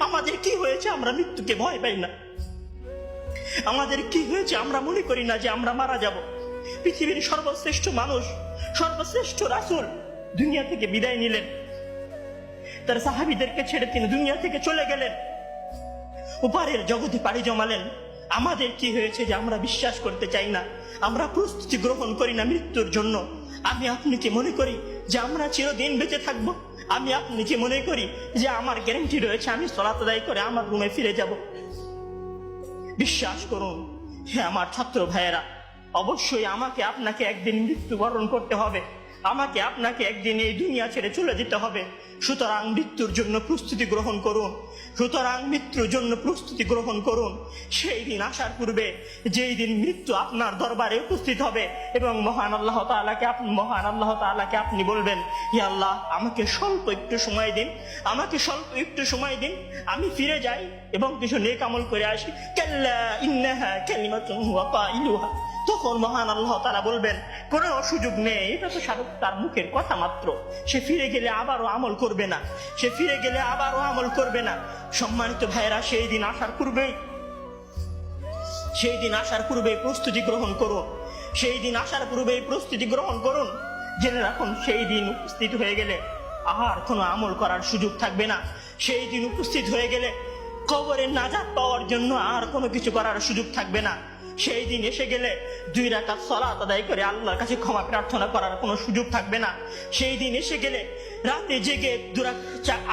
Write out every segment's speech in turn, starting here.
আমাদের কি হয়েছে আমরা মৃত্যুকে ভয় পাই না? আমাদের কি হয়েছে আমরা মনে করি না যে আমরা মারা যাব? পৃথিবীর সর্বশ্রেষ্ঠ মানুষ, সর্বশ্রেষ্ঠ রাসূল দুনিয়া থেকে বিদায় নিলেন, তার সাহাবীদেরকে ছেড়ে তিনি দুনিয়া থেকে চলে গেলেন, ওপারের জগতে পাড়ি জমালেন। আমাদের কি হয়েছে যে আমরা বিশ্বাস করতে চাই না, আমরা প্রস্তুতি গ্রহণ করি না মৃত্যুর জন্য? আমি আপনি কি মনে করি যে আমরা চিরদিন বেঁচে থাকবো? আমি আপনি কি মনে করি যে আমার গ্যারান্টি রয়েছে আমি সালাত আদায় করে আমার রুমে ফিরে যাব? বিশ্বাস করুন হে আমার ছাত্র ভাইয়েরা, অবশ্যই আমাকে আপনাকে একদিন মৃত্যুবরণ করতে হবে, আমাকে আপনাকে একদিন এই দুনিয়া ছেড়ে চলে যেতে হবে। সুতরাং মৃত্যুর জন্য প্রস্তুতি গ্রহণ করুন, সুতরাং মৃত্যুর জন্য প্রস্তুতি গ্রহণ করুন। সেই দিন আসার পূর্বে, যেই দিন মৃত্যু আপনার দরবারে উপস্থিত হবে এবং মহান আল্লাহ তাআলাকে আপনি বলবেন, হে আল্লাহ, আমাকে স্বল্প একটু সময় দিন, আমাকে স্বল্প একটু সময় দিন, আমি ফিরে যাই এবং কিছু নেক আমল করে আসি। কাল্লা ইন্নাহা কালিমাতুন হুয়া কাইলুহা। তখন মহান আল্লাহ তাআলা বলবেন, কোনো সুযোগ নেই, এটা তো তার মুখের কথা মাত্র, সে ফিরে গেলে আবারও আমল করবে না, সে ফিরে গেলে আবারও আমল করবে না। সম্মানিত ভাইয়েরা, সেই দিন আসার পূর্বেই প্রস্তুতি গ্রহণ করুন, সেই দিন আসার পূর্বেই প্রস্তুতি গ্রহণ করুন। জেনে রাখুন, সেই দিন উপস্থিত হয়ে গেলে আর কোনো আমল করার সুযোগ থাকবে না। সেই দিন উপস্থিত হয়ে গেলে কবরে নাজাত পাওয়ার জন্য আর কোনো কিছু করার সুযোগ থাকবে না। সেই দিন এসে গেলে 2 রাকাত সালাত আদায় করে আল্লাহর কাছে ক্ষমা প্রার্থনা করার কোনো সুযোগ থাকবে না। সেই দিন এসে গেলে রাতে জেগে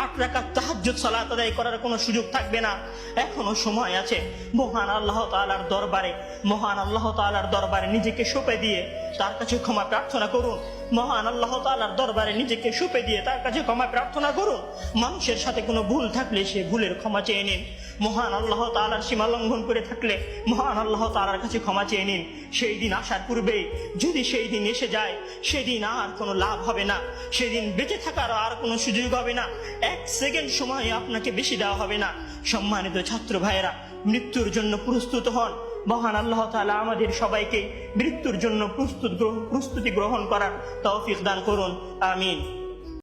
8 রাকাত তাহাজ্জুদ সালাত আদায় করার কোনো সুযোগ থাকবে না। এখনো সময় আছে। মহান আল্লাহ তাআলার দরবারে নিজেকে সঁপে দিয়ে তার কাছে ক্ষমা প্রার্থনা করুন। মহান আল্লাহ তাআলার দরবারে নিজেকে সঁপে দিয়ে তার কাছে ক্ষমা প্রার্থনা করুন। মানুষের সাথে কোনো ভুল থাকলে সে ভুলের ক্ষমা চেয়ে নিন। মহান আল্লাহ তাআলার সীমা লঙ্ঘন করে থাকলে মহান আল্লাহ তাআলার কাছে ক্ষমা চেয়ে নিন। সেই দিন আসার পূর্বেই যদি সেই দিন এসে যায়, সেদিন আর কোনো লাভ হবে না, সেদিন বেঁচে থাকার আর কোনো সুযোগ হবে না, 1 সেকেন্ড সময় আপনাকে বেশি দেওয়া হবে না। সম্মানিত ছাত্র ভাইয়েরা, মৃত্যুর জন্য প্রস্তুত হন। মহান আল্লাহ তাআলা আমাদের সবাইকে মৃত্যুর জন্য প্রস্তুতি গ্রহণ করার তৌফিক দান করুন। আমিন।